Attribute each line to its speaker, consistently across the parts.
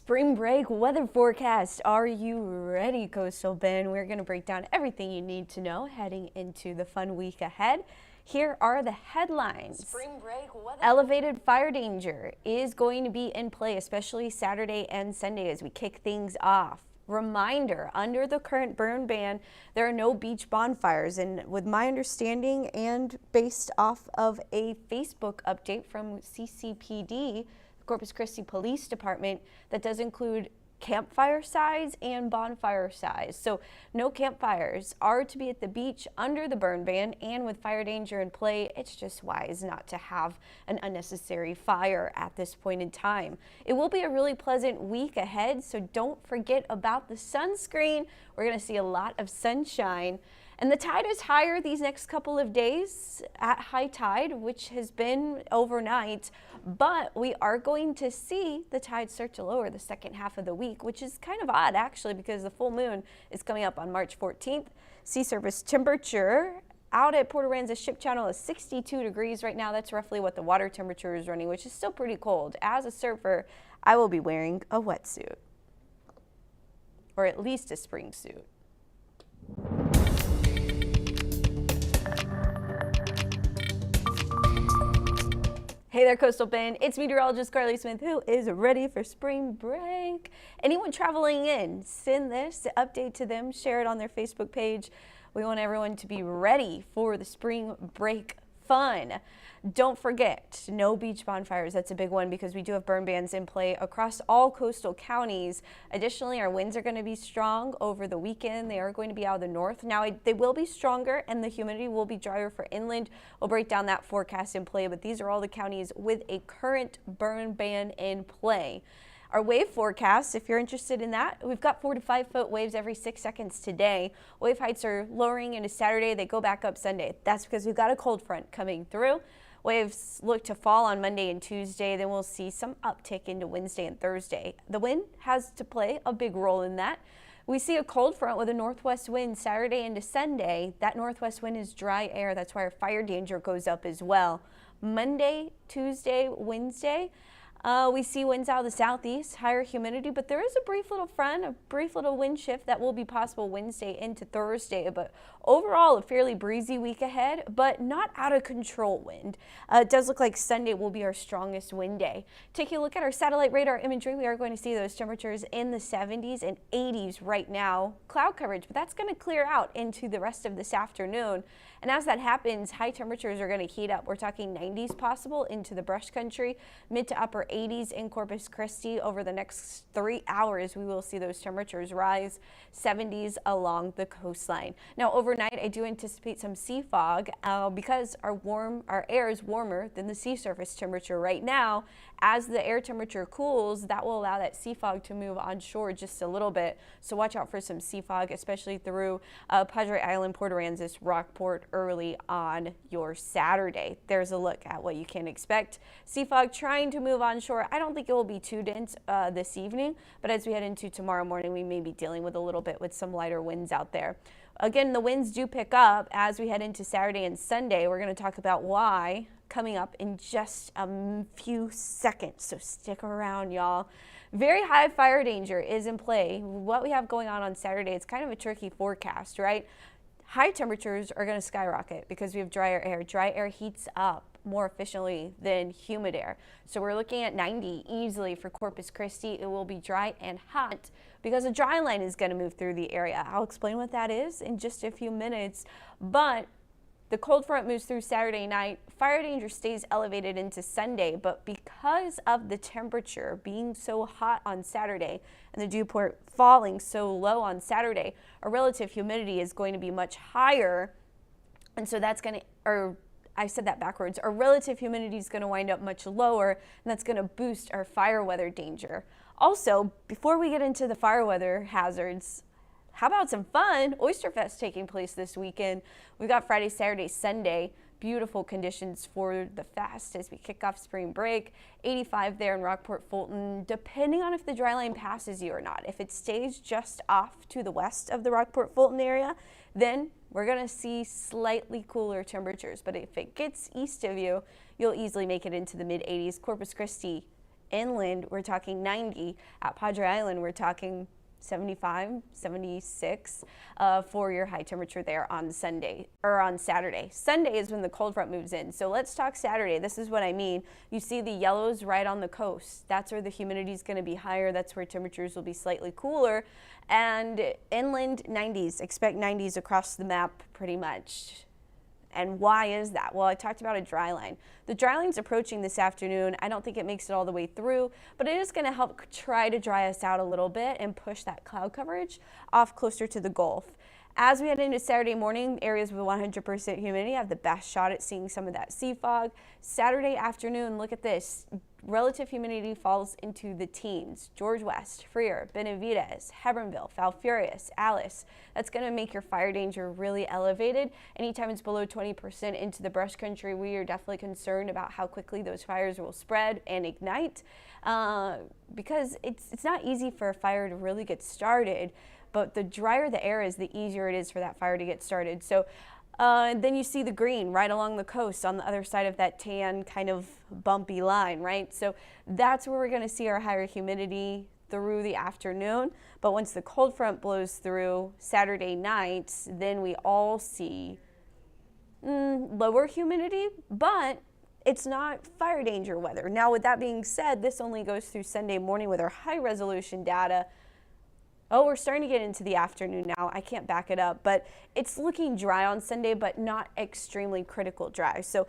Speaker 1: Spring break weather forecast. Are you ready, Coastal Bend? We're going to break down everything you need to know heading into the fun week ahead. Here are the headlines.
Speaker 2: Spring break weather.
Speaker 1: Elevated fire danger is going to be in play, especially Saturday and Sunday as we kick things off. Reminder, under the current burn ban, there are no beach bonfires, and with my understanding and based off of a Facebook update from CCPD, Corpus Christi Police Department, that does include campfire size and bonfire size. So no campfires are to be at the beach under the burn ban, and with fire danger in play, it's just wise not to have an unnecessary fire at this point in time. It will be a really pleasant week ahead, so don't forget about the sunscreen. We're going to see a lot of sunshine. And the tide is higher these next couple of days at high tide, which has been overnight, but we are going to see the tide start to lower the second half of the week, which is kind of odd actually because the full moon is coming up on March 14th. Sea surface temperature out at Port Aransas Ship Channel is 62 degrees right now. That's roughly what the water temperature is running, which is still pretty cold. As a surfer, I will be wearing a wetsuit, or at least a spring suit. Hey there, Coastal Bend. It's meteorologist Carly Smith, who is ready for spring break. Anyone traveling in, send this update to them, share it on their Facebook page. We want everyone to be ready for the spring break fun. Don't forget, no beach bonfires. That's a big one because we do have burn bans in play across all coastal counties. Additionally, our winds are going to be strong over the weekend. They are going to be out of the north. Now, they will be stronger and the humidity will be drier for inland. We'll break down that forecast in play, but these are all the counties with a current burn ban in play. Our wave forecast, if you're interested in that, we've got 4 to 5 foot waves every 6 seconds today. Wave heights are lowering into Saturday. They go back up Sunday. That's because we've got a cold front coming through. Waves look to fall on Monday and Tuesday. Then we'll see some uptick into Wednesday and Thursday. The wind has to play a big role in that. We see a cold front with a northwest wind Saturday into Sunday. That northwest wind is dry air. That's why our fire danger goes up as well. Monday, Tuesday, Wednesday, we see winds out of the southeast, higher humidity, but there is a brief little front, a brief little wind shift that will be possible Wednesday into Thursday. But overall, a fairly breezy week ahead, but not out of control wind. It does look like Sunday will be our strongest wind day. Taking a look at our satellite radar imagery, we are going to see those temperatures in the 70s and 80s right now. Cloud coverage, but that's going to clear out into the rest of this afternoon. And as that happens, high temperatures are going to heat up. We're talking 90s possible into the brush country, mid to upper 80s in Corpus Christi. Over the next 3 hours, we will see those temperatures rise, 70s along the coastline. Now, overnight, I do anticipate some sea fog because our air is warmer than the sea surface temperature right now. As the air temperature cools, that will allow that sea fog to move onshore just a little bit. So watch out for some sea fog, especially through Padre Island, Port Aransas, Rockport early on your Saturday. There's a look at what you can expect. Sea fog trying to move onshore. I don't think it will be too dense this evening, but as we head into tomorrow morning, we may be dealing with a little bit with some lighter winds out there. Again, the winds do pick up as we head into Saturday and Sunday. We're going to talk about why coming up in just a few seconds, so stick around, y'all. Very high fire danger is in play. What we have going on Saturday, it's kind of a tricky forecast, right? High temperatures are going to skyrocket because we have drier air. Dry air heats up more efficiently than humid air. So we're looking at 90 easily for Corpus Christi. It will be dry and hot because a dry line is going to move through the area. I'll explain what that is in just a few minutes, but the cold front moves through Saturday night. Fire danger stays elevated into Sunday, but because of the temperature being so hot on Saturday and the dew point falling so low on Saturday, our relative humidity is going to be much higher. And so that's going to, or I said that backwards, our relative humidity is going to wind up much lower, and that's going to boost our fire weather danger. Also, before we get into the fire weather hazards, how about some fun? Oyster Fest taking place this weekend. We've got Friday, Saturday, Sunday. Beautiful conditions for the fest as we kick off spring break. 85 there in Rockport, Fulton, depending on if the dry line passes you or not. If it stays just off to the west of the Rockport, Fulton area, then we're going to see slightly cooler temperatures. But if it gets east of you, you'll easily make it into the mid 80s. Corpus Christi Inland, we're talking 90. At Padre Island, we're talking 75, 76 for your high temperature there on Sunday or on Saturday. Sunday is when the cold front moves in. So let's talk Saturday. This is what I mean. You see the yellows right on the coast. That's where the humidity is going to be higher. That's where temperatures will be slightly cooler. And inland 90s. Expect 90s across the map pretty much. And why is that? Well, I talked about a dry line. The dry line's approaching this afternoon. I don't think it makes it all the way through, but it is going to help try to dry us out a little bit and push that cloud coverage off closer to the Gulf. As we head into Saturday morning, areas with 100% humidity have the best shot at seeing some of that sea fog. Saturday afternoon, look at this. Relative humidity falls into the teens. George West, Freer, Benavides, Hebronville, Falfurrias, Alice. That's going to make your fire danger really elevated. Anytime it's below 20% into the brush country, we are definitely concerned about how quickly those fires will spread and ignite because it's not easy for a fire to really get started. But the drier the air is, the easier it is for that fire to get started. So then you see the green right along the coast on the other side of that tan kind of bumpy line, right? So that's where we're going to see our higher humidity through the afternoon. But once the cold front blows through Saturday night, then we all see lower humidity, but it's not fire danger weather. Now, with that being said, this only goes through Sunday morning with our high resolution data. Oh, we're starting to get into the afternoon now. I can't back it up, but it's looking dry on Sunday, but not extremely critical dry. So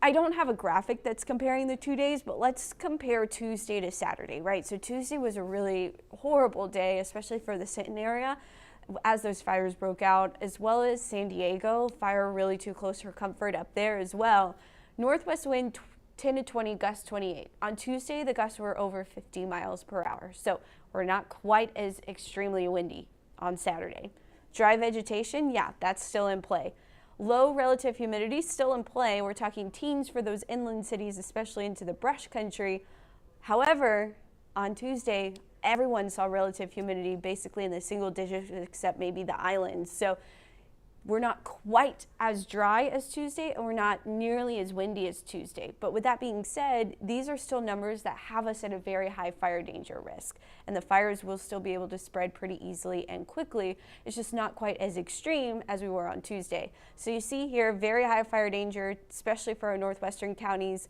Speaker 1: I don't have a graphic that's comparing the 2 days, but let's compare Tuesday to Saturday, right? So Tuesday was a really horrible day, especially for the Sinton area, as those fires broke out, as well as San Diego. Fire really too close for comfort up there as well. Northwest wind 10 to 20, gusts 28. On Tuesday, the gusts were over 50 miles per hour. So we're not quite as extremely windy on Saturday. Dry vegetation, yeah, that's still in play. Low relative humidity, still in play. We're talking teens for those inland cities, especially into the brush country. However, on Tuesday, everyone saw relative humidity basically in the single digits except maybe the islands. So we're not quite as dry as Tuesday, and we're not nearly as windy as Tuesday. But with that being said, these are still numbers that have us at a very high fire danger risk. And the fires will still be able to spread pretty easily and quickly. It's just not quite as extreme as we were on Tuesday. So you see here, very high fire danger, especially for our northwestern counties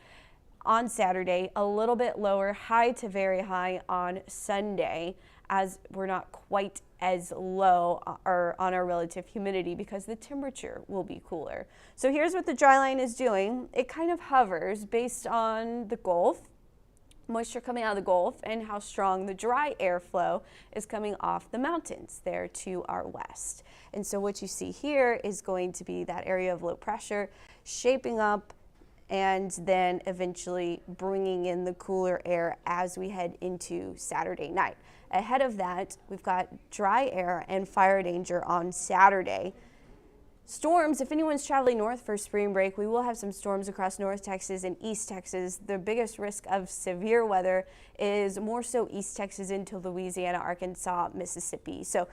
Speaker 1: on Saturday, a little bit lower, high to very high on Sunday, as we're not quite as low or on our relative humidity because the temperature will be cooler. So here's what the dry line is doing. It kind of hovers based on the Gulf, moisture coming out of the Gulf, and how strong the dry airflow is coming off the mountains there to our west. And so what you see here is going to be that area of low pressure shaping up and then eventually bringing in the cooler air as we head into Saturday night. Ahead of that, we've got dry air and fire danger on Saturday. Storms, if anyone's traveling north for spring break, we will have some storms across North Texas and East Texas. The biggest risk of severe weather is more so East Texas into Louisiana, Arkansas, Mississippi. So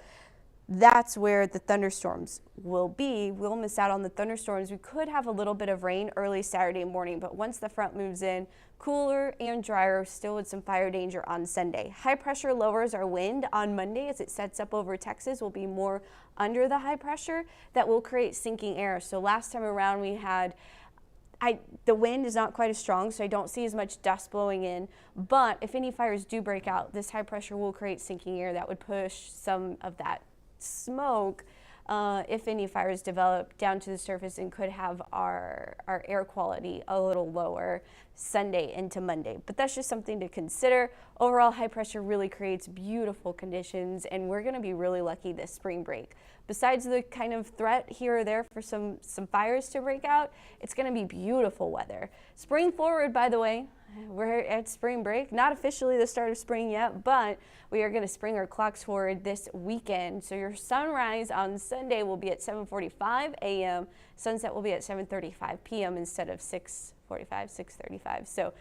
Speaker 1: that's where the thunderstorms will be. We'll miss out on the thunderstorms. We could have a little bit of rain early Saturday morning, but once the front moves in, cooler and drier, still with some fire danger on Sunday. High pressure lowers our wind on Monday as it sets up over Texas. Will be more under the high pressure that will create sinking air. So last time around we had the wind is not quite as strong, so I don't see as much dust blowing in. But if any fires do break out, this high pressure will create sinking air that would push some of that smoke, if any fires develop, down to the surface and could have our air quality a little lower Sunday into Monday. But that's just something to consider. Overall, high pressure really creates beautiful conditions, and we're going to be really lucky this spring break. Besides the kind of threat here or there for some fires to break out, it's going to be beautiful weather. Spring forward, by the way. We're at spring break, not officially the start of spring yet, but we are going to spring our clocks forward this weekend. So your sunrise on Sunday will be at 7:45 a.m. Sunset will be at 7:35 p.m. instead of 6:45, 6:35. So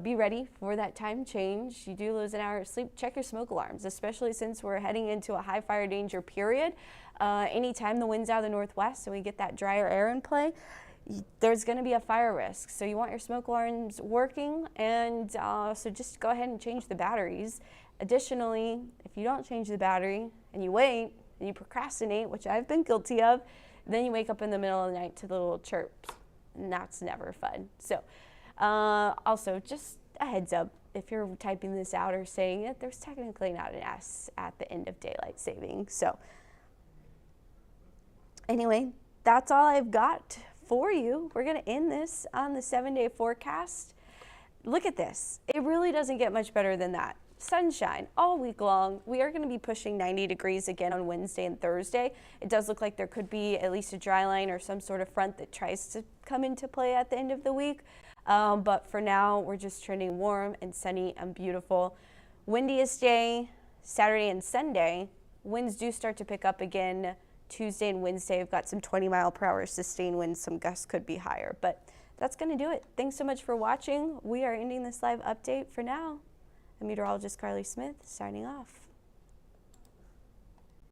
Speaker 1: be ready for that time change. You do lose an hour of sleep. Check your smoke alarms, especially since we're heading into a high fire danger period. Anytime the wind's out of the northwest and we get that drier air in play, there's going to be a fire risk. So you want your smoke alarms working, and so just go ahead and change the batteries. Additionally, if you don't change the battery and you wait and you procrastinate, which I've been guilty of, then you wake up in the middle of the night to the little chirps, and that's never fun. So also, just a heads up, if you're typing this out or saying it, there's technically not an S at the end of daylight saving. So anyway, that's all I've got for you. We're going to end this on the 7-day forecast. Look at this. It really doesn't get much better than that. Sunshine all week long. We are going to be pushing 90 degrees again on Wednesday and Thursday. It does look like there could be at least a dry line or some sort of front that tries to come into play at the end of the week. But for now, we're just trending warm and sunny and beautiful. Windiest day, Saturday and Sunday. Winds do start to pick up again. Tuesday and Wednesday, we've got some 20-mile-per-hour sustained winds. Some gusts could be higher, but that's going to do it. Thanks so much for watching. We are ending this live update for now. I'm meteorologist Carly Smith, signing off.